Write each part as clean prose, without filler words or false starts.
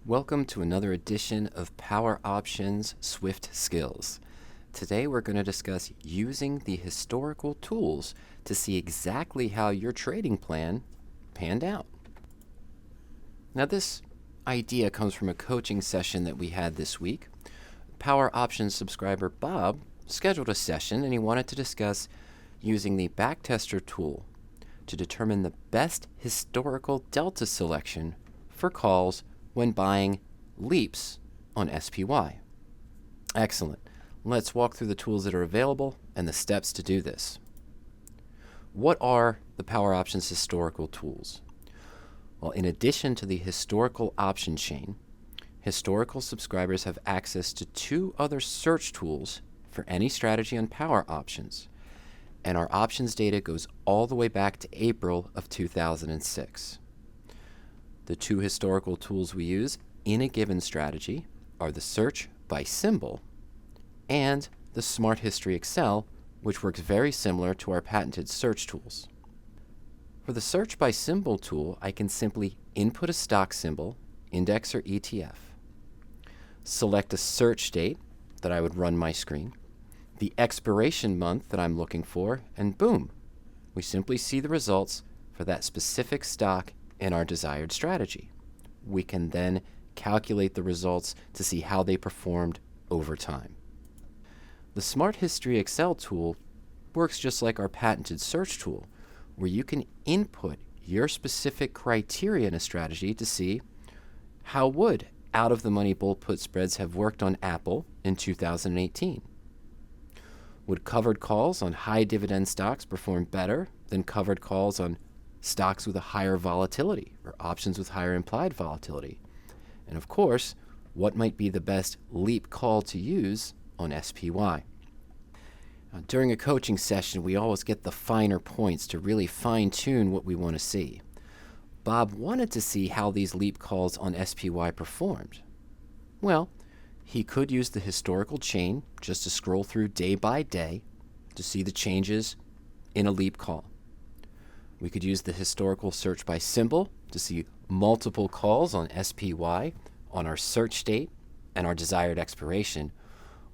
Welcome to another edition of PowerOptions SwiftSkills. Today we're going to discuss using the historical tools to see exactly how your trading plan panned out. Now this idea comes from a coaching session that we had this week. PowerOptions subscriber Bob scheduled a session and he wanted to discuss using the backtester tool to determine the best historical delta selection for calls when buying leaps on SPY. Excellent. Let's walk through the tools that are available and the steps to do this. What are the PowerOptions historical tools? Well, in addition to the historical option chain, historical subscribers have access to two other search tools for any strategy on PowerOptions. And our options data goes all the way back to April of 2006. The two historical tools we use in a given strategy are the search by symbol and the Smart History Excel, which works very similar to our patented search tools. For the search by symbol tool, I can simply input a stock symbol, index or ETF, select a search date that I would run my screen, the expiration month that I'm looking for, and boom, we simply see the results for that specific stock in our desired strategy. We can then calculate the results to see how they performed over time. The Smart History Excel tool works just like our patented search tool, where you can input your specific criteria in a strategy to see how would out-of-the-money bull put spreads have worked on Apple in 2018. Would covered calls on high dividend stocks perform better than covered calls on stocks with a higher volatility or options with higher implied volatility? And of course, what might be the best leap call to use on SPY? During a coaching session, we always get the finer points to really fine-tune what we want to see. Bob wanted to see how these leap calls on SPY performed. Well, he could use the historical chain just to scroll through day by day to see the changes in a leap call. We could use the historical search by symbol to see multiple calls on SPY on our search date and our desired expiration,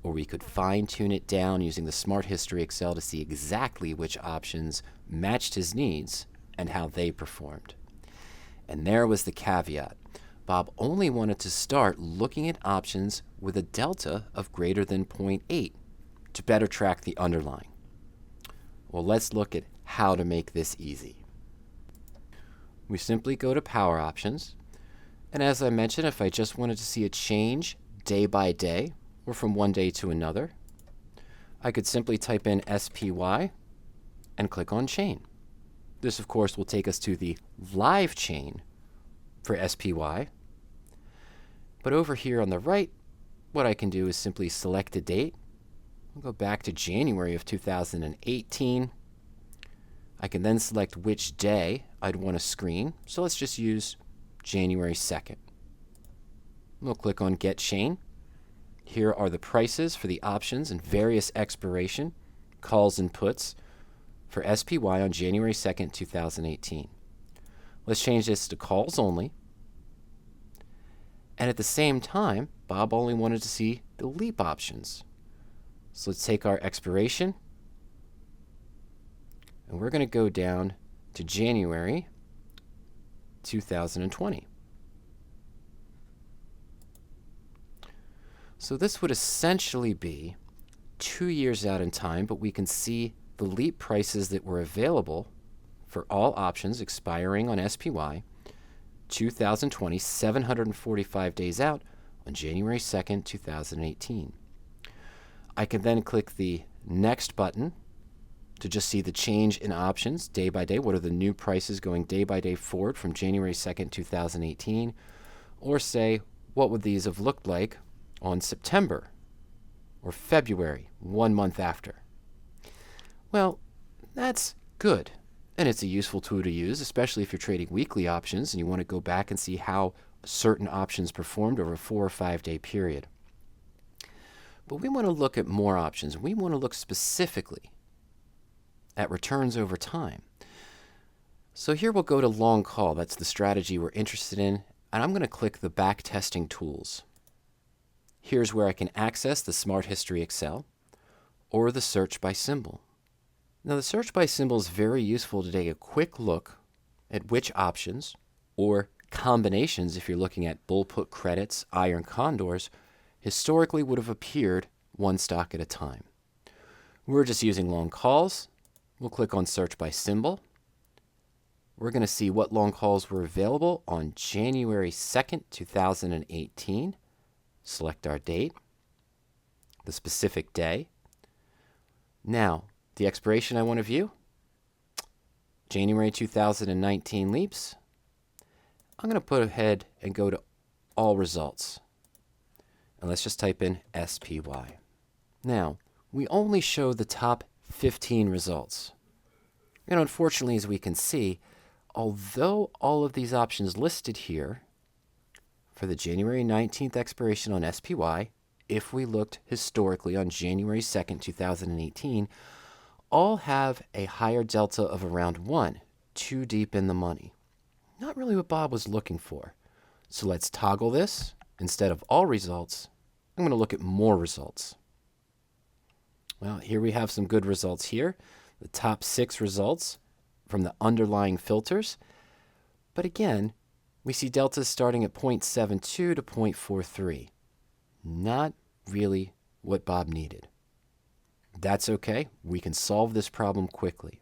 or we could fine-tune it down using the Smart History Excel to see exactly which options matched his needs and how they performed. And there was the caveat. Bob only wanted to start looking at options with a delta of greater than 0.8 to better track the underlying. Well, let's look at how to make this easy. We simply go to PowerOptions, and as I mentioned, if I just wanted to see a change day by day or from one day to another, I could simply type in SPY and click on chain. This, of course, will take us to the live chain for SPY. But over here on the right, what I can do is simply select a date. I'll go back to January of 2018. I can then select which day I'd want to screen. So let's just use January 2nd. We'll click on Get Chain. Here are the prices for the options and various expiration, calls and puts for SPY on January 2nd, 2018. Let's change this to calls only. And at the same time, Bob only wanted to see the leap options. So let's take our expiration, and we're going to go down to January 2020. So this would essentially be 2 years out in time, but we can see the leap prices that were available for all options expiring on SPY 2020, 745 days out on January 2nd, 2018. I can then click the Next button to just see the change in options day by day. What are the new prices going day by day forward from January 2nd, 2018? Or say, what would these have looked like on September or February, 1 month after? Well, that's good. And it's a useful tool to use, especially if you're trading weekly options and you want to go back and see how certain options performed over a 4 or 5 day period. But we want to look at more options. We want to look specifically at returns over time. So here we'll go to long call. That's the strategy we're interested in and I'm going to click the Backtesting Tools. Here's where I can access the Smart History Excel or the Search by Symbol. Now, the Search by Symbol is very useful to take a quick look at which options or combinations, if you're looking at bull put credits, iron condors, historically would have appeared one stock at a time. We're just using long calls. We'll click on Search by Symbol. We're going to see what long calls were available on January 2nd, 2018. Select our date, the specific day. Now, the expiration I want to view, January 2019 leaps. I'm going to put ahead and go to all results. And let's just type in SPY. Now, we only show the top 15 results. And unfortunately, as we can see, although all of these options listed here for the January 19th expiration on SPY, if we looked historically on January 2nd, 2018, all have a higher delta of around 1, too deep in the money. Not really what Bob was looking for. So let's toggle this. Instead of all results, I'm going to look at more results. Well, here we have some good results here. The top 6 results from the underlying filters. But again, we see deltas starting at 0.72 to 0.43. Not really what Bob needed. That's okay. We can solve this problem quickly.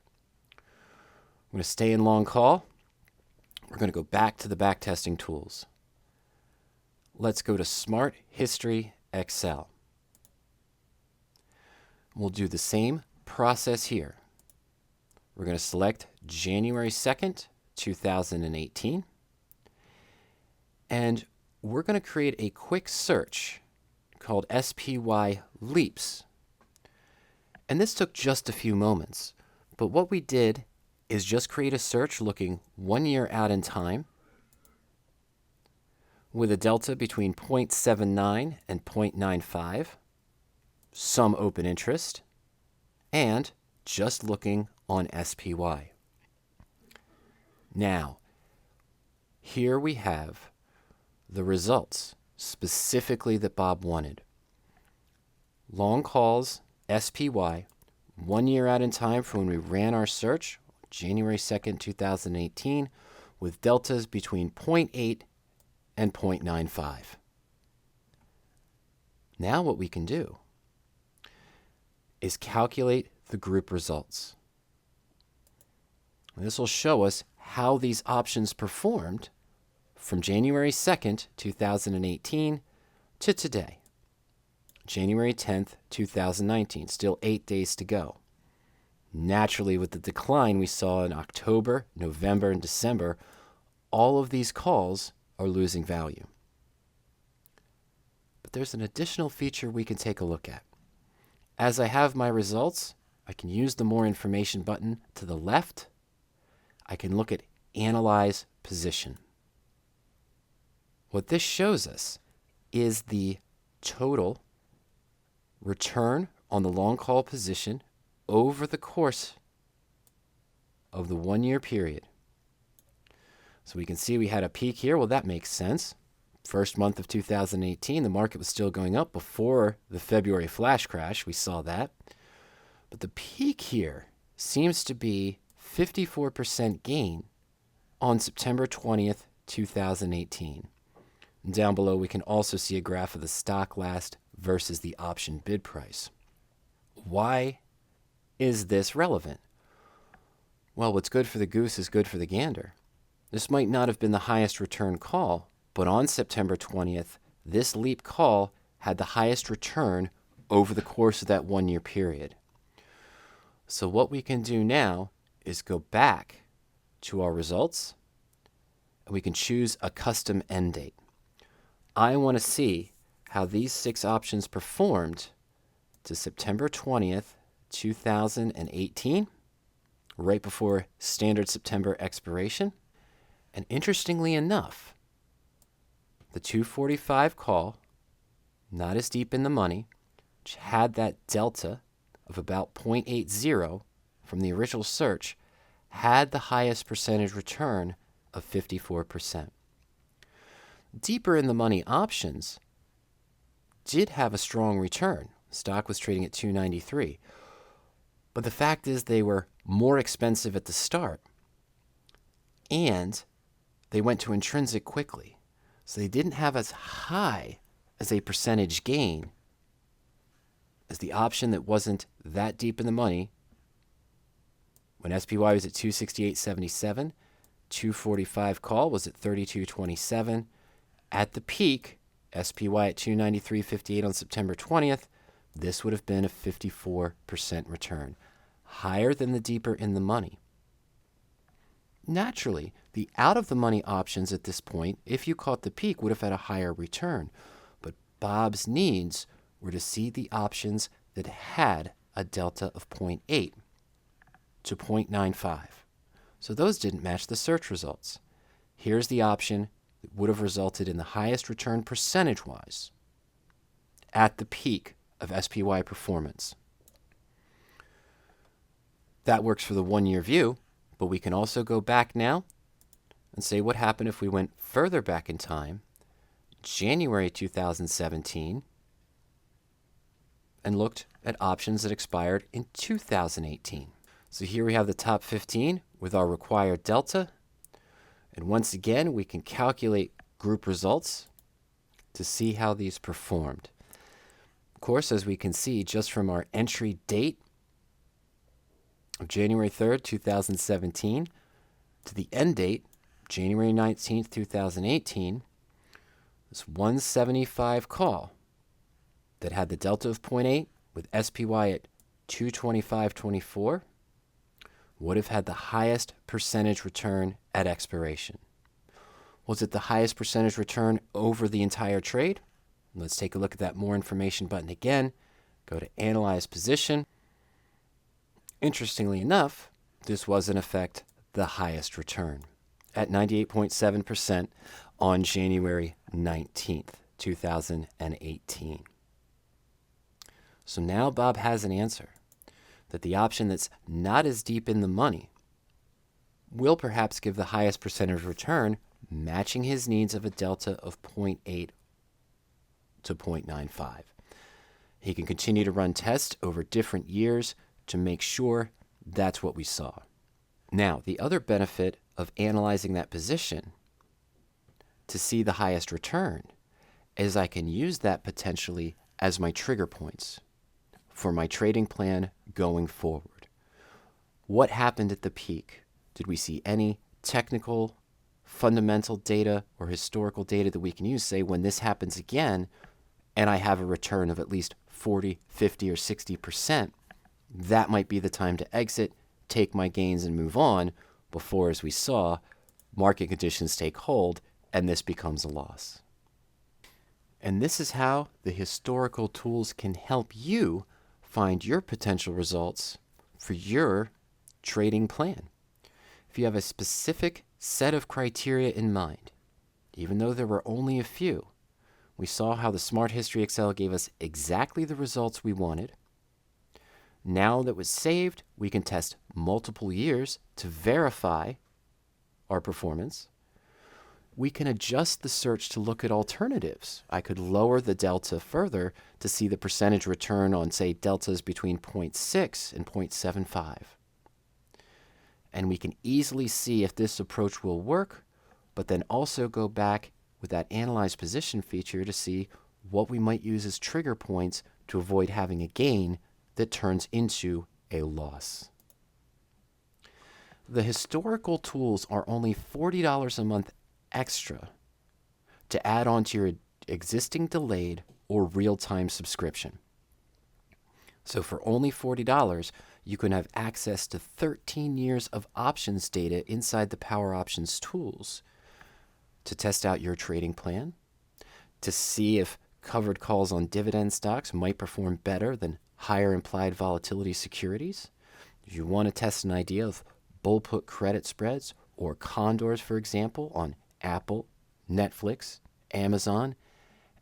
I'm going to stay in long call. We're going to go back to the backtesting tools. Let's go to Smart History Excel. We'll do the same process here. We're going to select January 2nd, 2018. And we're going to create a quick search called SPY Leaps. And this took just a few moments. But what we did is just create a search looking 1 year out in time with a delta between 0.79 and 0.95, some open interest, and just looking on SPY. Now, here we have the results specifically that Bob wanted. Long calls, SPY, 1 year out in time from when we ran our search, January 2nd, 2018, with deltas between 0.8 and 0.95. Now what we can do is calculate the group results. This will show us how these options performed from January 2nd, 2018 to today, January 10th, 2019, still 8 days to go. Naturally, with the decline we saw in October, November, and December, all of these calls are losing value. But there's an additional feature we can take a look at. As I have my results, I can use the More Information button to the left. I can look at Analyze Position. What this shows us is the total return on the long call position over the course of the 1 year period. So we can see we had a peak here. Well, that makes sense. First month of 2018, the market was still going up before the February flash crash. We saw that. But the peak here seems to be 54% gain on September 20th, 2018. And down below, we can also see a graph of the stock last versus the option bid price. Why is this relevant? Well, what's good for the goose is good for the gander. This might not have been the highest return call, but on September 20th, this leap call had the highest return over the course of that 1 year period. So what we can do now is go back to our results, and we can choose a custom end date. I want to see how these 6 options performed to September 20th, 2018, right before standard September expiration. And interestingly enough, the 245 call, not as deep in the money, which had that delta of about 0.80 from the original search, had the highest percentage return of 54%. Deeper in the money options did have a strong return. Stock was trading at 293. But the fact is they were more expensive at the start, and they went to intrinsic quickly. So they didn't have as high as a percentage gain as the option that wasn't that deep in the money. When SPY was at 268.77, 245 call was at 32.27. At the peak, SPY at 293.58 on September 20th, this would have been a 54% return, higher than the deeper in the money. Naturally, the out-of-the-money options at this point, if you caught the peak, would have had a higher return. But Bob's needs were to see the options that had a delta of 0.8 to 0.95. So those didn't match the search results. Here's the option that would have resulted in the highest return percentage-wise at the peak of SPY performance. That works for the one-year view, but we can also go back now and say what happened if we went further back in time, January 2017, and looked at options that expired in 2018. So here we have the top 15 with our required delta. And once again, we can calculate group results to see how these performed. Of course, as we can see just from our entry date of January 3rd, 2017 to the end date, January 19th, 2018, this 175 call that had the delta of 0.8 with SPY at 225.24 would have had the highest percentage return at expiration. Was it the highest percentage return over the entire trade? Let's take a look at that More Information button again. Go to Analyze Position. Interestingly enough, this was in effect the highest return at 98.7% on January 19th, 2018. So now Bob has an answer that the option that's not as deep in the money will perhaps give the highest percentage return, matching his needs of a delta of 0.8 to 0.95. He can continue to run tests over different years to make sure that's what we saw. Now, the other benefit of analyzing that position to see the highest return is I can use that potentially as my trigger points for my trading plan going forward. What happened at the peak? Did we see any technical, fundamental data or historical data that we can use, say, when this happens again and I have a return of at least 40, 50, or 60%, that might be the time to exit, take my gains, and move on before, as we saw, market conditions take hold and this becomes a loss. And this is how the historical tools can help you find your potential results for your trading plan. If you have a specific set of criteria in mind, even though there were only a few, we saw how the Smart History Excel gave us exactly the results we wanted. Now that was saved, we can test multiple years to verify our performance. We can adjust the search to look at alternatives. I could lower the delta further to see the percentage return on, say, deltas between 0.6 and 0.75. And we can easily see if this approach will work, but then also go back with that Analyze Position feature to see what we might use as trigger points to avoid having a gain that turns into a loss. The historical tools are only $40 a month extra to add on to your existing delayed or real-time subscription. So for only $40, you can have access to 13 years of options data inside the PowerOptions tools to test out your trading plan, to see if covered calls on dividend stocks might perform better than higher implied volatility securities. If you want to test an idea of bull put credit spreads or condors, for example, on Apple, Netflix, Amazon,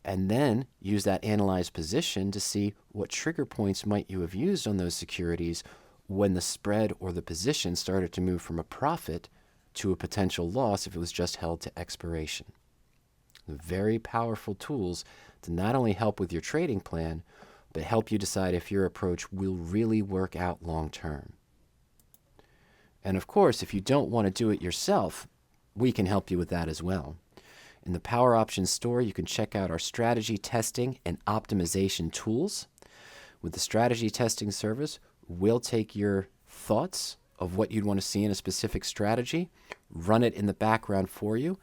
and then use that Analyze Position to see what trigger points might you have used on those securities when the spread or the position started to move from a profit to a potential loss if it was just held to expiration. Very powerful tools to not only help with your trading plan, but help you decide if your approach will really work out long term. And of course, if you don't want to do it yourself, we can help you with that as well. In the PowerOptions store, you can check out our strategy testing and optimization tools. With the strategy testing service, we'll take your thoughts of what you'd want to see in a specific strategy, run it in the background for you,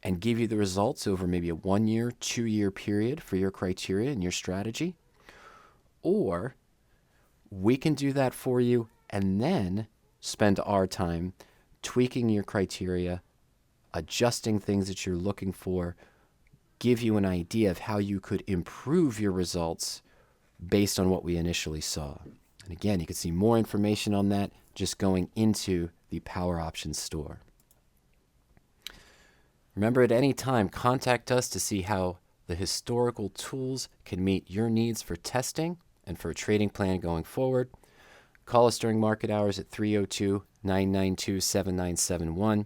and give you the results over maybe a 1 year, 2 year period for your criteria and your strategy. Or we can do that for you and then spend our time tweaking your criteria, adjusting things that you're looking for, give you an idea of how you could improve your results based on what we initially saw. And again, you can see more information on that just going into the PowerOptions store. Remember, at any time, contact us to see how the historical tools can meet your needs for testing and for a trading plan going forward. Call us during market hours at 302-992-7971.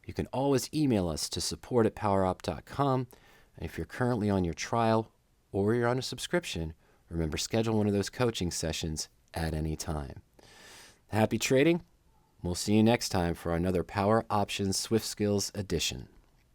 You can always email us to support@powerop.com. And if you're currently on your trial or you're on a subscription, remember, schedule one of those coaching sessions at any time. Happy trading. We'll see you next time for another PowerOptions SwiftSkills edition.